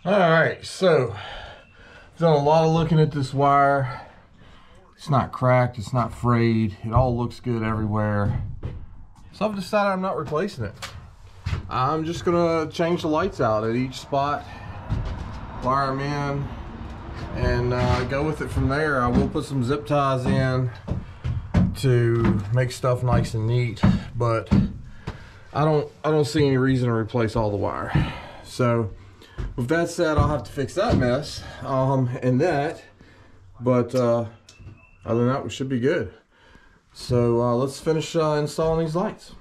Alright, so I've done a lot of looking at this wire. It's not cracked, it's not frayed, it all looks good everywhere. So I've decided I'm not replacing it. I'm just gonna change the lights out at each spot, wire them in, and go with it from there. I will put some zip ties in to make stuff nice and neat, but I don't see any reason to replace all the wire. So with that said, I'll have to fix that mess and that, but other than that, we should be good. So let's finish installing these lights.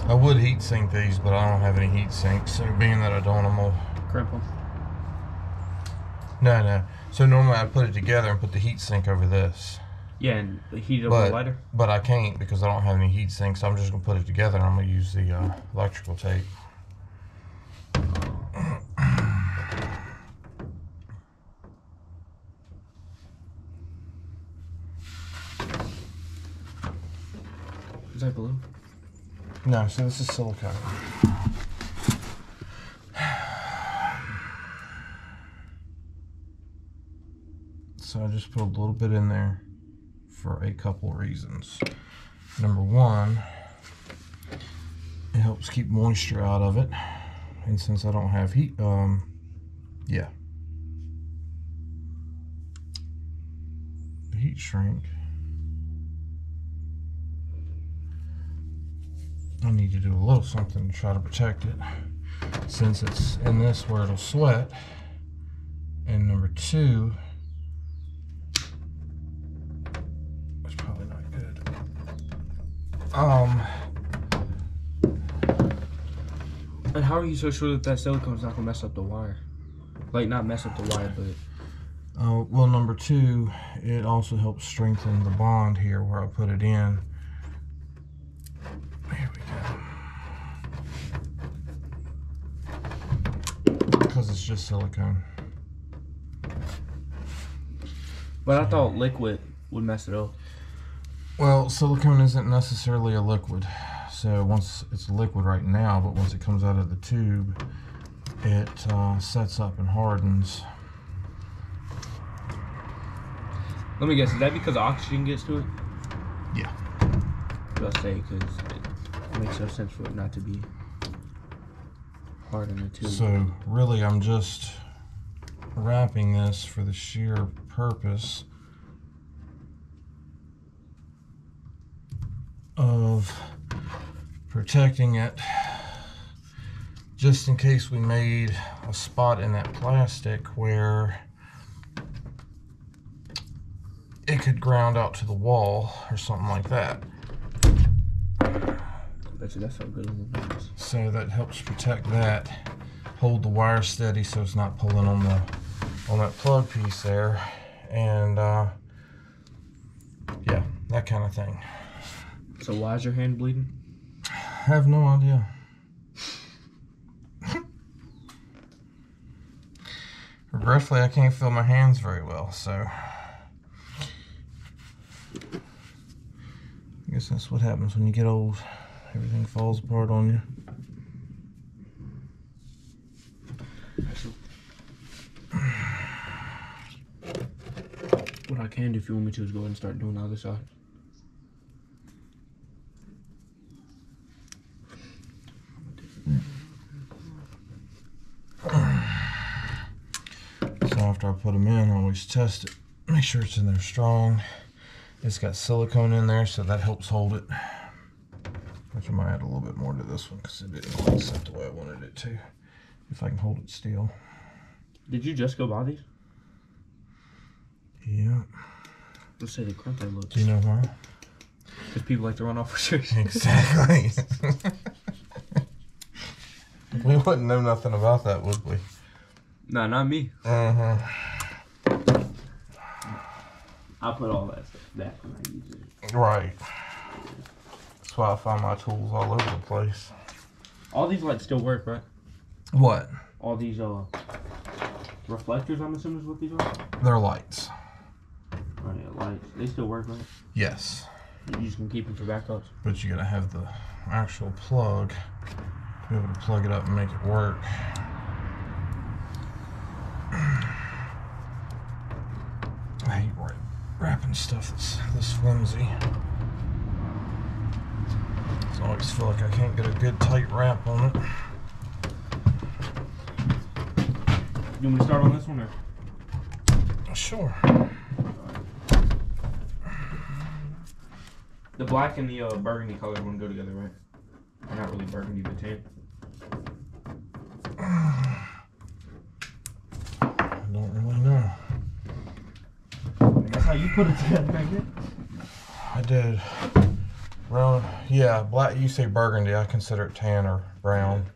I would heat sink these, but I don't have any heat sinks, so being that I don't, I'm gonna crimp them. No. So normally I put it together and put the heat sink over this. Yeah, and heat it up lighter. But I can't because I don't have any heat sinks, so I'm just gonna put it together and I'm gonna use the electrical tape. Is that blue? No, so this is silicone. So I just put a little bit in there for a couple reasons. Number one, it helps keep moisture out of it. And since I don't have heat, yeah. The heat shrink. I need to do a little something to try to protect it since it's in this where it'll sweat. And number two, it's probably not good. And how are you so sure that that silicone's not gonna mess up the wire? Like, not mess up the wire, but... well, number two, it also helps strengthen the bond here where I put it in. Here we go. Because it's just silicone. But I thought liquid would mess it up. Well, silicone isn't necessarily a liquid. So once it's a liquid right now, but once it comes out of the tube, it sets up and hardens. Let me guess, is that because oxygen gets to it? Yeah. I'll say, because it makes no sense for it not to be hard in the tube. So really, I'm just wrapping this for the sheer purpose of protecting it, just in case we made a spot in that plastic where it could ground out to the wall or something like that. I bet you that's how good on the box. So that helps protect that, hold the wire steady so it's not pulling on that plug piece there, and yeah, that kind of thing. So why is your hand bleeding? I have no idea. Regretfully, I can't feel my hands very well, so I guess that's what happens when you get old. Everything falls apart on you. I can, if you want me to, is go ahead and start doing the other side. So after I put them in, I always test it. Make sure it's in there strong. It's got silicone in there, so that helps hold it. Which I might add a little bit more to this one because it didn't quite set the way I wanted it to. If I can hold it still. Did you just go buy these? Yeah. Let's say the crump they look. Do you know why? Because people like to run off with shirts. Exactly. We wouldn't know nothing about that, would we? No, not me. Uh-huh. I'll put all that stuff back when I use it. Right. That's why I find my tools all over the place. All these lights still work, right? What? All these reflectors, I'm assuming is what these are? They're lights. Oh yeah, lights. They still work, right? Yes. You just can keep them for backups. But you gotta have the actual plug to be able to plug it up and make it work. I hate wrapping stuff that's this flimsy. I always feel like I can't get a good tight wrap on it. You want me to start on this one or? Sure. The black and the burgundy color one go together, right? Or not really burgundy, but tan. I don't really know. That's how you put it together back then. I did. Brown, yeah, black. You say burgundy, I consider it tan or brown.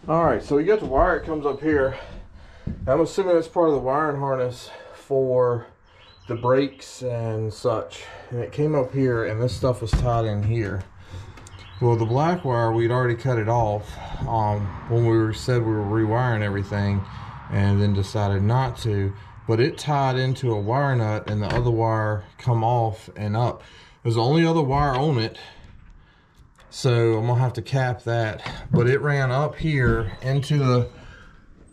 All right, so we got the wire. It comes up here. I'm assuming that's part of the wiring harness for the brakes and such. And it came up here, and this stuff was tied in here. Well, the black wire, we'd already cut it off when we said we were rewiring everything, and then decided not to. But it tied into a wire nut, and the other wire come off and up. There's the only other wire on it, so I'm gonna have to cap that. But it ran up here into the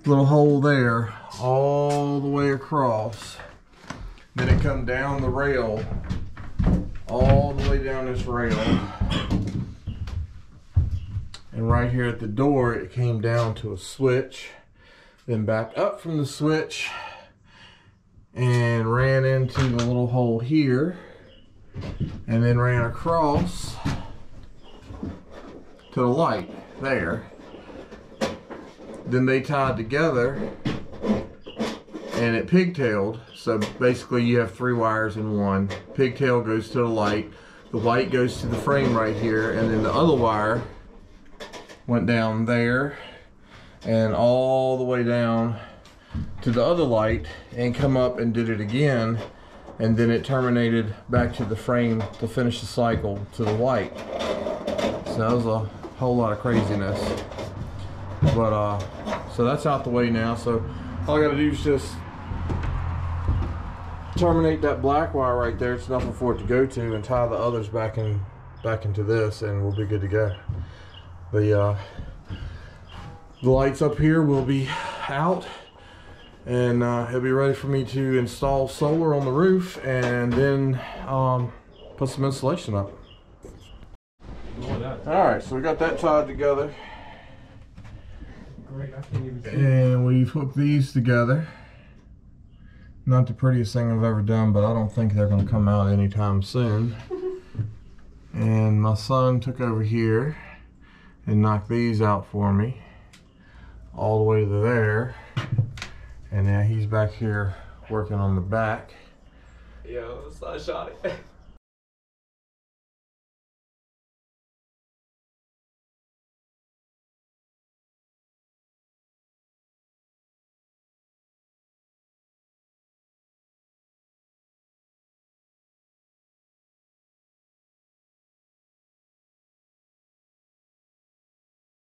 little hole there, all the way across. Then it come down the rail, all the way down this rail. And right here at the door, it came down to a switch, then back up from the switch and ran into the little hole here, and then ran across to the light there. Then they tied together and it pigtailed. So basically you have 3 wires in one. Pigtail goes to the light goes to the frame right here, and then the other wire went down there and all the way down to the other light and come up and did it again, and then it terminated back to the frame to finish the cycle to the light. So that was a whole lot of craziness. But so that's out the way now. So all I gotta do is just terminate that black wire right there. It's nothing for it to go to, and tie the others back into this, and we'll be good to go. The lights up here will be out, and it'll be ready for me to install solar on the roof, and then put some insulation up. Alright, so we got that tied together. Great, I can't even see. And we've hooked these together. Not the prettiest thing I've ever done, but I don't think they're going to come out anytime soon. And my son took over here and knocked these out for me all the way to there. And now he's back here working on the back. Yo, so I shot it.